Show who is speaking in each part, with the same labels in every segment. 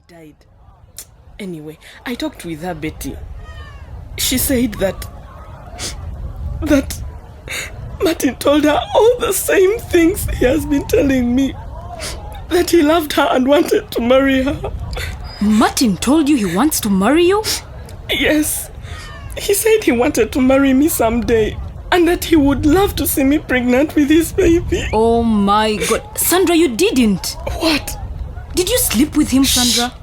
Speaker 1: died. Anyway, I talked with her, Betty. She said that Martin told her all the same things he has been telling me. That he loved her and wanted to marry her.
Speaker 2: Martin told you he wants to marry you?
Speaker 1: Yes. He said he wanted to marry me someday. And that he would love to see me pregnant with his baby.
Speaker 2: Oh my God. Sandra, you didn't.
Speaker 1: What?
Speaker 2: Did you sleep with him, Sandra?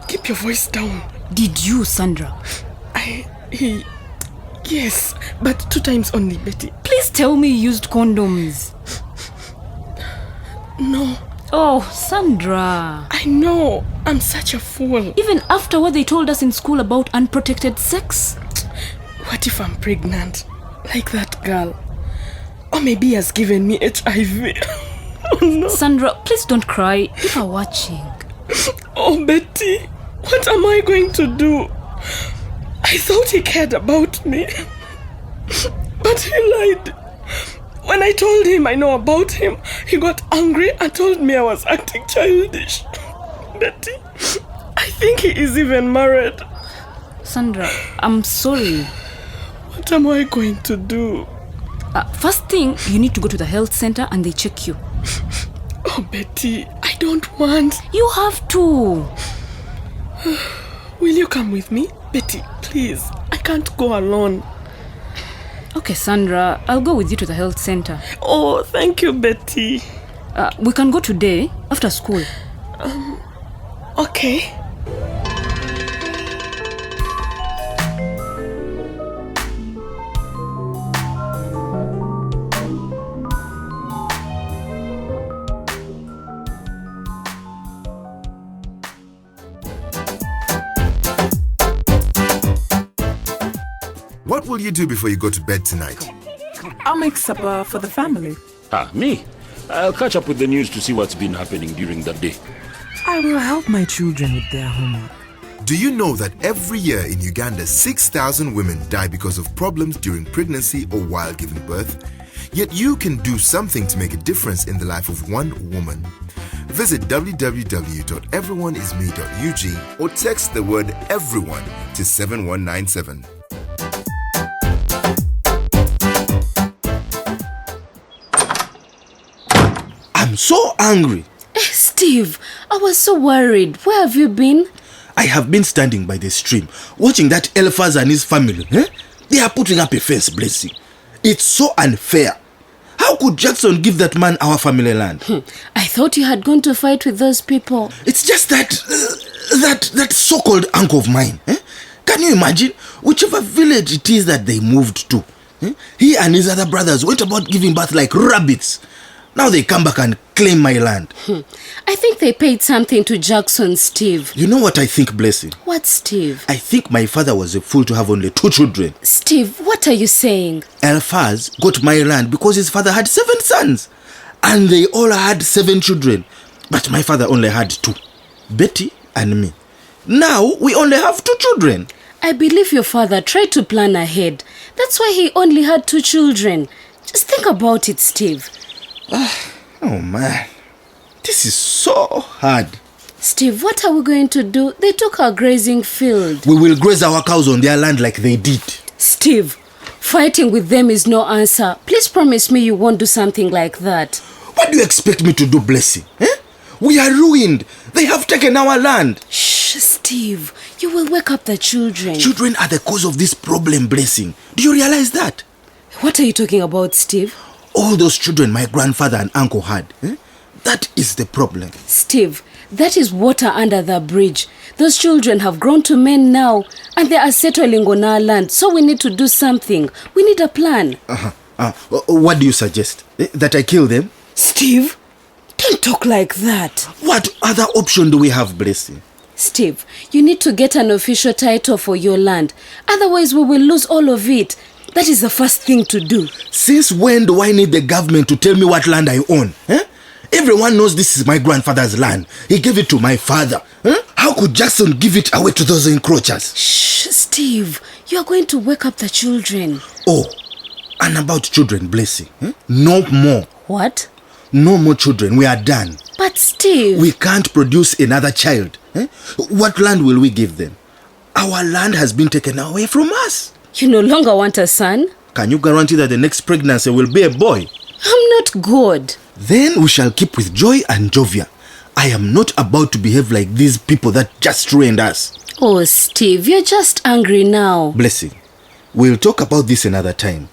Speaker 1: Keep your voice down.
Speaker 2: Did you, Sandra?
Speaker 1: Yes, but 2 times only, Betty.
Speaker 2: Please tell me you used condoms.
Speaker 1: No.
Speaker 2: Oh, Sandra.
Speaker 1: I know. I'm such a fool.
Speaker 2: Even after what they told us in school about unprotected sex?
Speaker 1: What if I'm pregnant? Like that girl. Or maybe he has given me HIV. Oh no.
Speaker 2: Sandra, please don't cry. If I'm watching.
Speaker 1: Oh, Betty. What am I going to do? I thought he cared about me. But he lied. When I told him I know about him, he got angry and told me I was acting childish. Betty, I think he is even married.
Speaker 2: Sandra, I'm sorry.
Speaker 1: What am I going to do?
Speaker 2: First thing, you need to go to the health center and they check you.
Speaker 1: Oh, Betty, I don't want.
Speaker 2: You have to.
Speaker 1: Will you come with me? Betty, please. I can't go alone.
Speaker 2: Okay, Sandra, I'll go with you to the health center.
Speaker 1: Oh, thank you, Betty.
Speaker 2: We can go today, after school.
Speaker 1: Okay.
Speaker 3: What will you do before you go to bed tonight?
Speaker 4: I'll make supper for the family.
Speaker 5: Me? I'll catch up with the news to see what's been happening during the day.
Speaker 4: I will help my children with their homework.
Speaker 3: Do you know that every year in Uganda, 6,000 women die because of problems during pregnancy or while giving birth? Yet you can do something to make a difference in the life of one woman. Visit www.everyoneisme.ug or text the word everyone to 7197.
Speaker 6: I'm so angry.
Speaker 2: Steve, I was so worried. Where have you been?
Speaker 6: I have been standing by the stream, watching that Eliphaz and his family. They are putting up a fence, Blessing. It's so unfair. How could Jackson give that man our family land?
Speaker 2: I thought you had gone to fight with those people.
Speaker 6: It's just that so-called uncle of mine. Can you imagine? Whichever village it is that they moved to, he and his other brothers went about giving birth like rabbits. Now they come back and claim my land.
Speaker 2: I think they paid something to Jackson, Steve.
Speaker 6: You know what I think, Blessing?
Speaker 2: What, Steve?
Speaker 6: I think my father was a fool to have only 2 children.
Speaker 2: Steve, what are you saying?
Speaker 6: Eliphaz got my land because his father had 7 sons. And they all had 7 children. But my father only had 2. Betty and me. Now we only have 2 children.
Speaker 2: I believe your father tried to plan ahead. That's why he only had 2 children. Just think about it, Steve.
Speaker 6: Oh man, this is so hard.
Speaker 2: Steve, what are we going to do? They took our grazing field.
Speaker 6: We will graze our cows on their land like they did.
Speaker 2: Steve, fighting with them is no answer. Please promise me you won't do something like that.
Speaker 6: What do you expect me to do, Blessing? We are ruined. They have taken our land.
Speaker 2: Shh, Steve, you will wake up the children.
Speaker 6: Children are the cause of this problem, Blessing. Do you realize that?
Speaker 2: What are you talking about, Steve?
Speaker 6: All those children my grandfather and uncle had. That is the problem.
Speaker 2: Steve, that is water under the bridge. Those children have grown to men now, and they are settling on our land, so we need to do something. We need a plan.
Speaker 6: What do you suggest? That I kill them?
Speaker 2: Steve, don't talk like that.
Speaker 6: What other option do we have, Blessing?
Speaker 2: Steve, you need to get an official title for your land. Otherwise, we will lose all of it. That is the first thing to do.
Speaker 6: Since when do I need the government to tell me what land I own? Everyone knows this is my grandfather's land. He gave it to my father. How could Jackson give it away to those encroachers?
Speaker 2: Shh, Steve. You are going to wake up the children.
Speaker 6: Oh, and about children, Blessing. No more.
Speaker 2: What?
Speaker 6: No more children. We are done.
Speaker 2: But Steve...
Speaker 6: We can't produce another child. Eh? What land will we give them? Our land has been taken away from us.
Speaker 2: You no longer want a son?
Speaker 6: Can you guarantee that the next pregnancy will be a boy?
Speaker 2: I'm not good.
Speaker 6: Then we shall keep with Joy and Jovia. I am not about to behave like these people that just ruined us.
Speaker 2: Oh, Steve, you're just angry now.
Speaker 6: Blessing, we'll talk about this another time.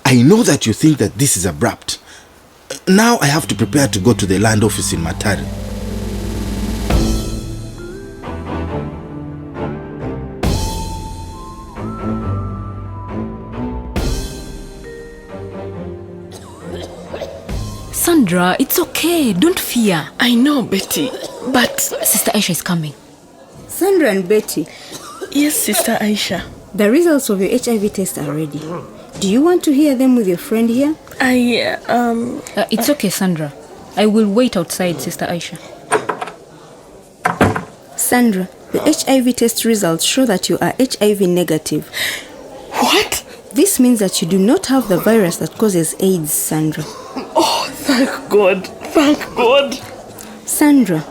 Speaker 6: I know that you think that this is abrupt. Now I have to prepare to go to the land office in Matari.
Speaker 7: Sandra, it's okay. Don't fear.
Speaker 1: I know, Betty, but...
Speaker 7: Sister Aisha is coming.
Speaker 8: Sandra and Betty,
Speaker 1: Yes, Sister Aisha.
Speaker 8: the results of your HIV test are ready. Do you want to hear them with your friend here?
Speaker 7: It's okay, Sandra. I will wait outside, Sister Aisha.
Speaker 8: Sandra, the HIV test results show that you are HIV negative.
Speaker 1: What?
Speaker 8: This means that you do not have the virus that causes AIDS, Sandra.
Speaker 1: Oh, thank God. Thank God.
Speaker 8: Sandra,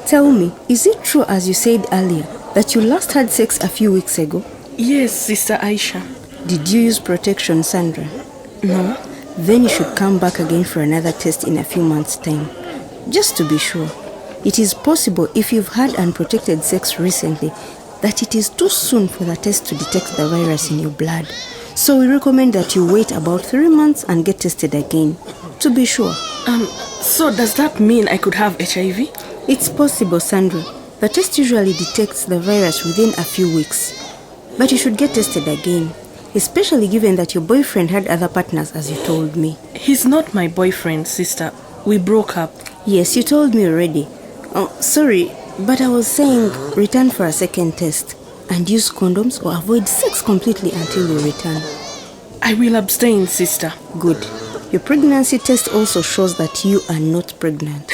Speaker 8: tell me, is it true as you said earlier that you last had sex a few weeks ago?
Speaker 1: Yes, Sister Aisha.
Speaker 8: Did you use protection, Sandra?
Speaker 1: No.
Speaker 8: Then you should come back again for another test in a few months' time. Just to be sure. It is possible if you've had unprotected sex recently that it is too soon for the test to detect the virus in your blood. So we recommend that you wait about 3 months and get tested again, to be sure.
Speaker 1: So does that mean I could have HIV?
Speaker 8: It's possible, Sandra. The test usually detects the virus within a few weeks. But you should get tested again, especially given that your boyfriend had other partners, as you told me.
Speaker 1: He's not my boyfriend, sister. We broke up.
Speaker 8: Yes, you told me already. Oh, sorry, but I was saying return for a second test and use condoms or avoid sex completely until you return.
Speaker 1: I will abstain, sister.
Speaker 8: Good. Your pregnancy test also shows that you are not pregnant.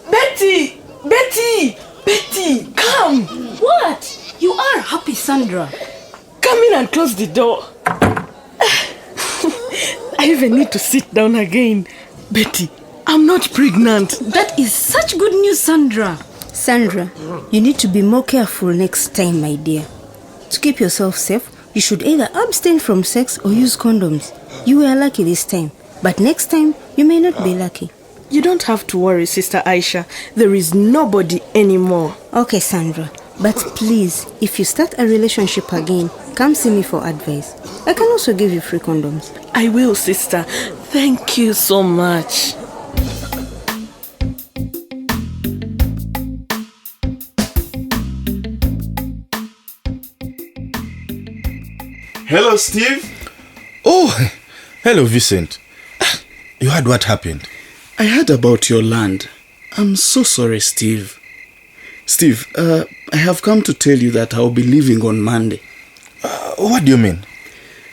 Speaker 1: Betty! Betty! Betty! Come!
Speaker 2: What? You are happy, Sandra.
Speaker 1: Come in and close the door. I even need to sit down again. Betty, I'm not pregnant.
Speaker 2: That is such good news, Sandra.
Speaker 8: Sandra, you need to be more careful next time, my dear. To keep yourself safe, you should either abstain from sex or use condoms. You were lucky this time, but next time you may not be lucky.
Speaker 1: You don't have to worry, Sister Aisha. There is nobody anymore.
Speaker 8: Okay, Sandra, but please, if you start a relationship again, come see me for advice. I can also give you free condoms.
Speaker 1: I will, sister. Thank you so much.
Speaker 9: Hello, Steve.
Speaker 6: Oh, hello, Vincent. You heard what happened?
Speaker 9: I heard about your land. I'm so sorry, Steve. Steve, I have come to tell you that I'll be leaving on Monday.
Speaker 6: What do you mean?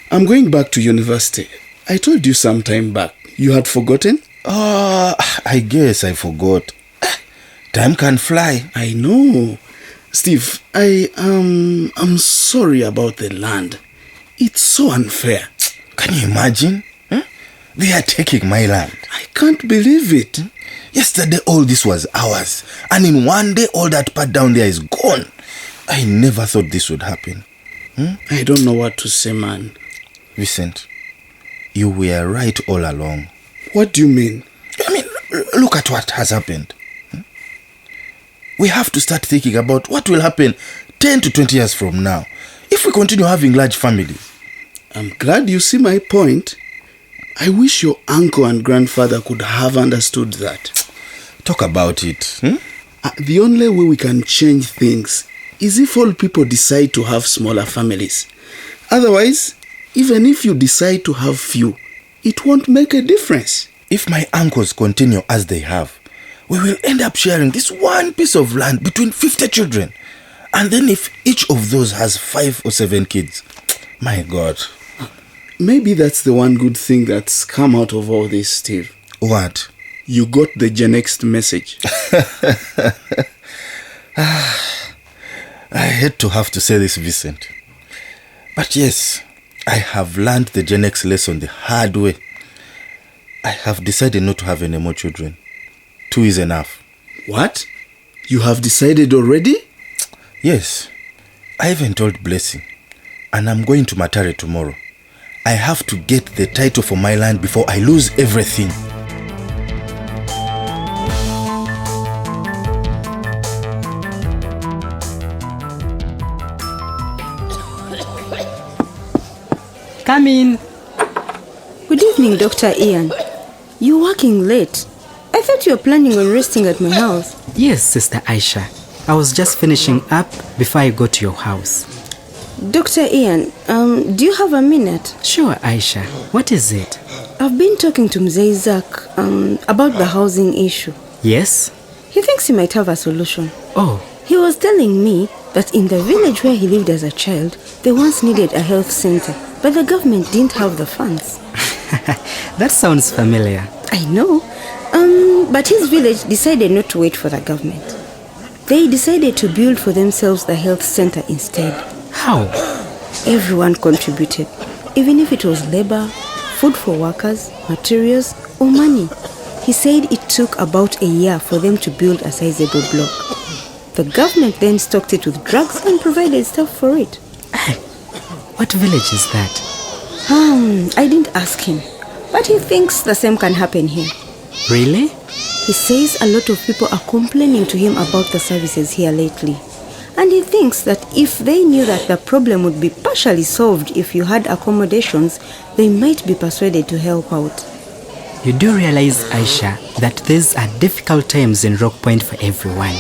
Speaker 9: I'm going back to university. I told you some time back. You had forgotten?
Speaker 6: I guess I forgot. Time can fly.
Speaker 9: I know. Steve, I'm sorry about the land. It's so unfair.
Speaker 6: Can you imagine? They are taking my land.
Speaker 9: I can't believe it.
Speaker 6: Yesterday all this was ours, and in one day all that part down there is gone. I never thought this would happen.
Speaker 9: I don't know what to say, man.
Speaker 6: Vincent, you were right all along.
Speaker 9: What do you mean?
Speaker 6: I mean, look at what has happened. We have to start thinking about what will happen 10 to 20 years from now if we continue having large families.
Speaker 9: I'm glad you see my point. I wish your uncle and grandfather could have understood that.
Speaker 6: Talk about it.
Speaker 9: The only way we can change things is if all people decide to have smaller families. Otherwise, even if you decide to have few, it won't make a difference.
Speaker 6: If my uncles continue as they have, we will end up sharing this one piece of land between 50 children. And then if each of those has 5 or 7 kids, my God.
Speaker 9: Maybe that's the one good thing that's come out of all this, Steve.
Speaker 6: What?
Speaker 9: You got the Gen X message.
Speaker 6: I hate to have to say this, Vincent. But yes, I have learned the Gen X lesson the hard way. I have decided not to have any more children. 2 is enough.
Speaker 9: What? You have decided already?
Speaker 6: Yes. I even told Blessing. And I'm going to Matare tomorrow. I have to get the title for my land before I lose everything.
Speaker 10: Come in.
Speaker 8: Good evening, Dr. Ian. You're working late. I thought you were planning on resting at my house.
Speaker 10: Yes, Sister Aisha. I was just finishing up before I go to your house.
Speaker 8: Dr. Ian, do you have a minute?
Speaker 10: Sure, Aisha. What is it?
Speaker 8: I've been talking to Mzee Zak about the housing issue.
Speaker 10: Yes?
Speaker 8: He thinks he might have a solution.
Speaker 10: Oh.
Speaker 8: He was telling me that in the village where he lived as a child, they once needed a health center, but the government didn't have the funds.
Speaker 10: That sounds familiar.
Speaker 8: I know. But his village decided not to wait for the government. They decided to build for themselves the health center instead.
Speaker 10: How?
Speaker 8: Everyone contributed, even if it was labor, food for workers, materials, or money. He said it took about a year for them to build a sizable block. The government then stocked it with drugs and provided stuff for it.
Speaker 10: What village is that?
Speaker 8: I didn't ask him, but he thinks the same can happen here.
Speaker 10: Really?
Speaker 8: He says a lot of people are complaining to him about the services here lately. And he thinks that if they knew that the problem would be partially solved if you had accommodations, they might be persuaded to help out.
Speaker 10: You do realize, Aisha, that these are difficult times in Rock Point for everyone.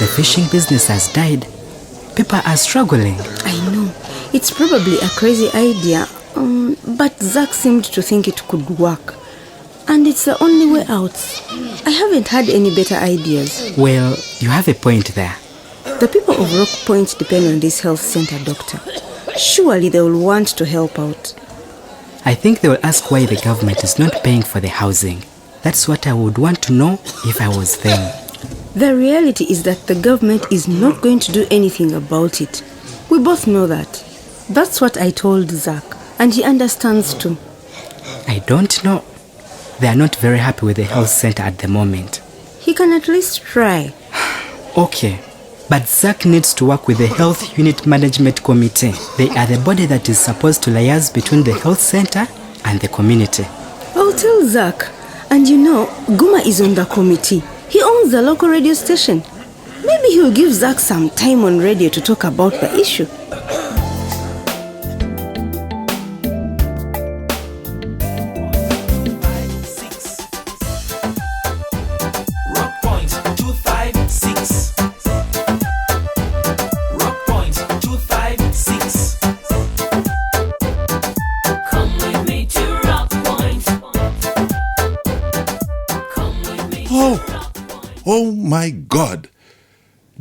Speaker 10: The fishing business has died. People are struggling.
Speaker 8: I know. It's probably a crazy idea, but Zach seemed to think it could work. And it's the only way out. I haven't had any better ideas.
Speaker 10: Well, you have a point there.
Speaker 8: The people of Rock Point depend on this health center, Doctor. Surely they will want to help out.
Speaker 10: I think they will ask why the government is not paying for the housing. That's what I would want to know if I was them.
Speaker 8: The reality is that the government is not going to do anything about it. We both know that. That's what I told Zach, and he understands too.
Speaker 10: I don't know. They are not very happy with the health center at the moment.
Speaker 8: He can at least try.
Speaker 10: Okay, but Zach needs to work with the Health Unit Management Committee. They are the body that is supposed to liaise between the health center and the community.
Speaker 8: I'll tell Zach. And you know, Guma is on the committee. He owns the local radio station. Maybe he'll give Zach some time on radio to talk about the issue.
Speaker 11: Oh my God.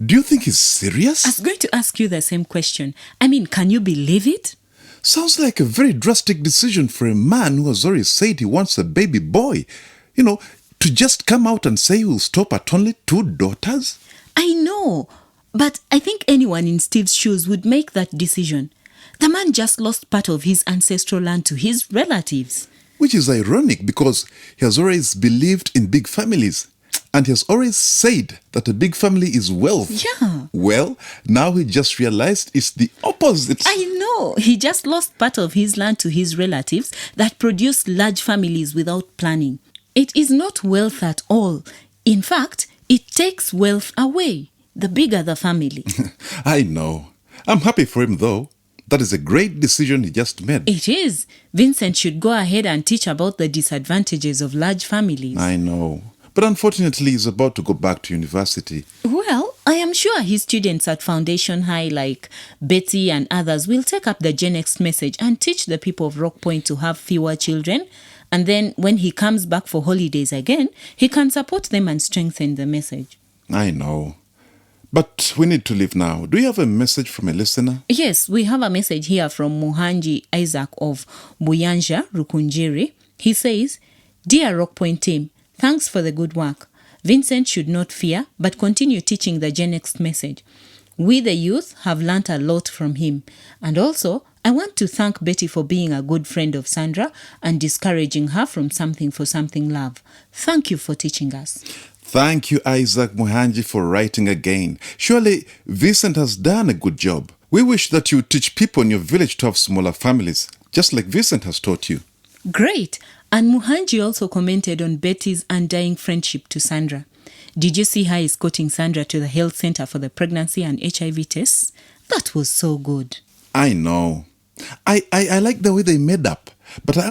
Speaker 11: Do you think he's serious?
Speaker 12: I was going to ask you the same question. I mean, can you believe it?
Speaker 11: Sounds like a very drastic decision for a man who has already said he wants a baby boy. You know, to just come out and say he will stop at only 2 daughters?
Speaker 12: I know, but I think anyone in Steve's shoes would make that decision. The man just lost part of his ancestral land to his relatives.
Speaker 11: Which is ironic because he has always believed in big families. And he has always said that a big family is wealth.
Speaker 12: Yeah.
Speaker 11: Well, now he just realized it's the opposite.
Speaker 12: I know. He just lost part of his land to his relatives that produce large families without planning. It is not wealth at all. In fact, it takes wealth away, the bigger the family.
Speaker 11: I know. I'm happy for him though. That is a great decision he just made.
Speaker 12: It is. Vincent should go ahead and teach about the disadvantages of large families.
Speaker 11: I know. But unfortunately, he's about to go back to university.
Speaker 12: Well, I am sure his students at Foundation High like Betty and others will take up the Gen X message and teach the people of Rock Point to have fewer children. And then when he comes back for holidays again, he can support them and strengthen the message.
Speaker 11: I know. But we need to leave now. Do you have a message from a listener?
Speaker 12: Yes, we have a message here from Muhanji Isaac of Buyanja, Rukunjiri. He says, "Dear Rock Point team, thanks for the good work. Vincent should not fear, but continue teaching the Gen X message. We, the youth, have learnt a lot from him. And also, I want to thank Betty for being a good friend of Sandra and discouraging her from something for something love. Thank you for teaching us."
Speaker 11: Thank you, Isaac Muhanji, for writing again. Surely Vincent has done a good job. We wish that you teach people in your village to have smaller families, just like Vincent has taught you.
Speaker 12: Great. And Muhanji also commented on Betty's undying friendship to Sandra. Did you see her escorting Sandra to the health center for the pregnancy and HIV tests? That was so good.
Speaker 11: I know. I like the way they made up, but I